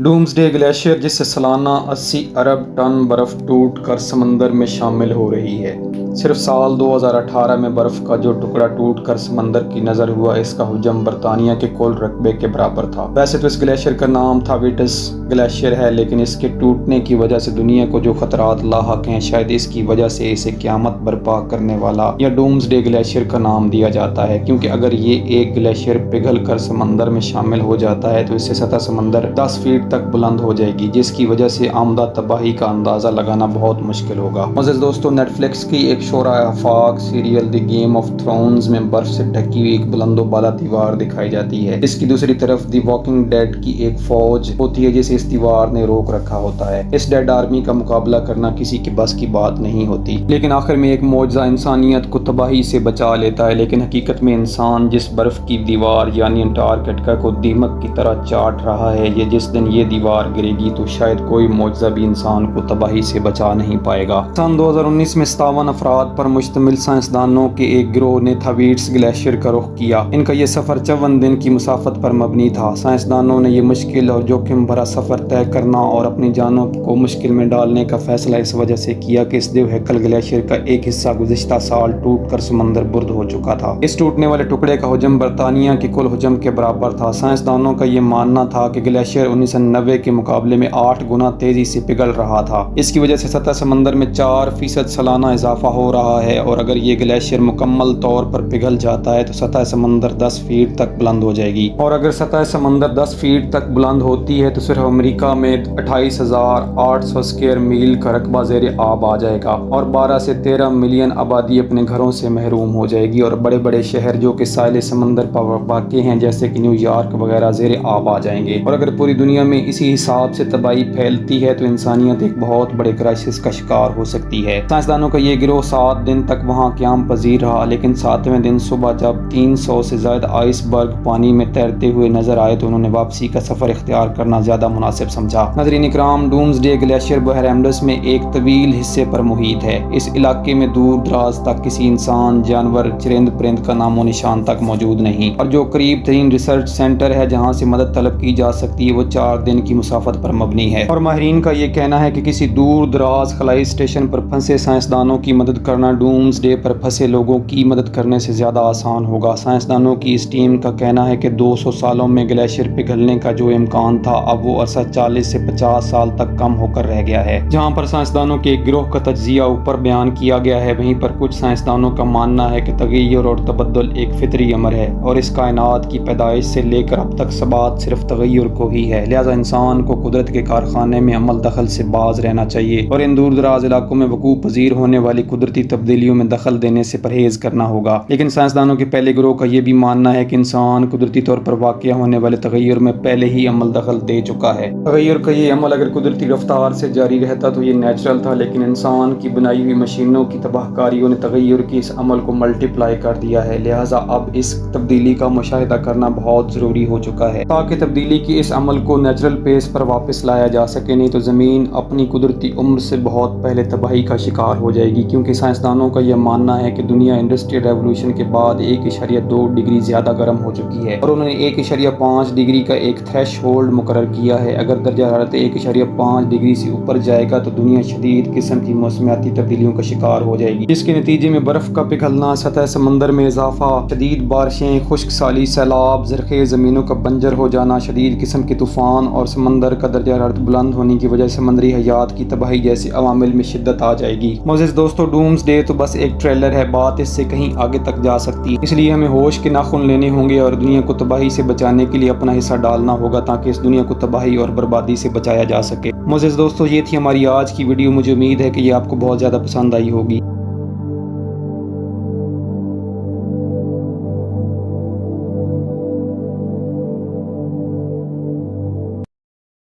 Doomsday glacier जिससे सालाना 80 अरब ton बर्फ़ टूट कर समंदर में शामिल हो रही है। सिर्फ साल 2018 में बर्फ़ का जो टुकड़ा टूट कर समंदर की नज़र हुआ, इसका हुजम बरतानिया के कुल रकबे के बराबर था। वैसे तो इस ग्लेशियर का नाम था विटिस ग्लेशियर है, लेकिन इसके टूटने की वजह से दुनिया को जो खतरात लाहक हैं, शायद इसकी वजह से इसे क़यामत बर्पा करने वाला या डूम्सडे ग्लेशियर का नाम दिया जाता है, क्योंकि अगर ये एक ग्लेशियर पिघल कर समंदर में शामिल हो जाता है तो इससे सतह समंदर 10 फीट तक बुलंद हो जाएगी, जिसकी वजह से आमदा तबाही का अंदाज़ा लगाना बहुत मुश्किल होगा। मज़ीद दोस्तों, नेटफ्लिक्स की एक शोरा आफाक serial the Game of Thrones में बर्फ से ढकी हुई एक बुलंदो बाला दीवार दिखाई जाती है। इसकी दूसरी तरफ द वॉकिंग डेड की एक फौज होती है जिसे इस दीवार ने रोक रखा होता है। इस डेड आर्मी का मुकाबला करना किसी के बस की बात नहीं होती, लेकिन आखिर में एक मौजज़ा इंसानियत को तबाही से बचा लेता है। लेकिन हकीकत में इंसान जिस बर्फ की दीवार यानी अंटार्कटिका को दीमक की तरह चाट रहा है, ये जिस दिन ये दीवार गिरेगी तो शायद कोई मौजज़ा भी इंसान को तबाही से बचा नहीं पाएगा। सन 2019 में 57 अफराद पर मुश्तमिल साइंसदानों के एक गिरोह ने थवीट्स ग्लेशियर का रुख किया। इनका ये सफ़र 54 दिन की मुसाफत पर मबनी था। साइंसदानों ने ये मुश्किल और जोखिम भरा सफ़र तय करना और अपनी जानों को मुश्किल में डालने का फैसला इस वजह से किया कि इस देवहैकल ग्लेशियर का एक हिस्सा गुज़िश्ता साल टूट कर समंदर बुर्द हो चुका था। इस टूटने वाले टुकड़े का हुजम बरतानिया के कुल हुजम के बराबर था। साइंसदानों का ये मानना था कि ग्लेशियर 1990 के मुकाबले में 8 गुना तेजी से पिघल रहा था। इसकी वजह से सतह समंदर में 4% सालाना इजाफा हो रहा है, और अगर ये ग्लेशियर मुकम्मल तौर पर पिघल जाता है तो सतह समंदर 10 फीट तक बुलंद हो जाएगी। और अगर सतह समंदर 10 फीट तक बुलंद होती है तो सिर्फ अमेरिका में 28,800 स्क्वायर मील का रकबा ज़ेर आब आ जाएगा और 12 से 13 मिलियन आबादी अपने घरों से महरूम हो जाएगी। और बड़े बड़े शहर जो कि साहिल समंदर पर वाक़ हैं, जैसे कि न्यूयॉर्क वगैरह, ज़ेर आब आ जाएंगे। और अगर पूरी दुनिया में इसी हिसाब से तबाही फैलती है तो इंसानियत एक बहुत बड़े क्राइसिस का शिकार हो सकती है। साइंसदानों का ये गिरोह 7 दिन तक वहाँ क़याम पजीर रहा, लेकिन 7वें दिन सुबह जब 300 से ज़्यादा आइसबर्ग पानी में तैरते हुए नजर आए तो उन्होंने वापसी का सफ़र इख्तियार करना ज़्यादा मुनासिब समझा। नाज़रीन इकराम, डूम्सडे ग्लेशियर बहर एम्डस में एक तवील हिस्से पर मुहित है। इस इलाके में दूर दराज तक किसी इंसान, जानवर, चरिंद परिंद का नामो निशान तक मौजूद नहीं, और जो करीब तरीन रिसर्च सेंटर है जहाँ से मदद तलब की जा सकती है वो 4 दिन की मुसाफत पर मबनी है। और माहिरीन का ये कहना है कि किसी दूर दराज खलाई स्टेशन पर फंसे साइंसदानों की मदद करना डूम्सडे पर फंसे लोगों की मदद करने से ज़्यादा आसान होगा। साइंसदानों की इस टीम का कहना है कि 200 सालों में ग्लेशियर पिघलने का जो इम्कान था, अब वो अरसा 40 से 50 साल तक कम होकर रह गया है। जहाँ पर साइंसदानों के एक गिरोह का तज्जिया ऊपर बयान किया गया है, वहीं पर कुछ साइंसदानों का मानना है कि तगय्युर और तबद्दुल एक फितरी अमर है और इस कायनात की पैदाइश से लेकर अब तक सबात सिर्फ तगय्युर को ही है। लिहाजा इंसान को कुदरत के कारखाने में अमल दखल से बाज रहना चाहिए और इन दूर दराज इलाकों में वकूअ पजीर होने वाली कुदरती तब्दीलियों में दखल देने से परहेज करना होगा। लेकिन साइंसदानों के पहले गिरोह का यह भी मानना है कि इंसान कुदरती तौर पर वाक़या होने वाले तगय्युर में पहले ही अमल दखल दे चुका है। तगय्युर का ये अमल अगर कुदरती रफ्तार से जारी रहता तो ये नेचुरल था, लेकिन इंसान की बनाई हुई मशीनों की तबाहकारियों ने तगय्युर की इस अमल को मल्टीप्लाई कर दिया है। लिहाजा अब इस तब्दीली का मुशाहिदा करना बहुत ज़रूरी हो चुका है ताकि तब्दीली की इस अमल को नेचुरल पेस पर वापस लाया जा सके, नहीं तो ज़मीन अपनी कुदरती उम्र से बहुत पहले तबाही का शिकार हो जाएगी। क्योंकि साइंसदानों का यह मानना है कि दुनिया इंडस्ट्रियल रेवोल्यूशन के बाद 1.2 डिग्री ज़्यादा गर्म हो चुकी है और उन्होंने 1.5 डिग्री का एक थ्रेश होल्ड मुकर्रर किया है। अगर दर्जा हरारत 1.5 डिग्री से ऊपर जाएगा तो दुनिया शदीद किस्म की मौसमियाती तब्दीलियों का शिकार हो जाएगी, जिसके नतीजे में बर्फ़ का पिघलना, सतह समंदर में इजाफा, शदीद बारिशें, खुश्क साली, सैलाब, ज़रख़ेज़ ज़मीनों का बंजर हो जाना, शदीद किस्म के तूफ़ान और समंदर का दर्जा हरारत बुलंद होने की वजह से समंदरी हयात की तबाही जैसे अवामिल में शिद्दत आ जाएगी। मोअज़्ज़िज़ दोस्तों, डूम्सडे तो बस एक ट्रेलर है, बात इससे कहीं आगे तक जा सकती है। इसलिए हमें होश के नाखून लेने होंगे और दुनिया को तबाही से बचाने के लिए अपना हिस्सा डालना होगा ताकि इस दुनिया को तबाही और बर्बादी से बचाया जा सके। मोअज़्ज़िज़ दोस्तों, ये थी हमारी आज की वीडियो। मुझे उम्मीद है कि ये आपको बहुत ज़्यादा पसंद आई होगी।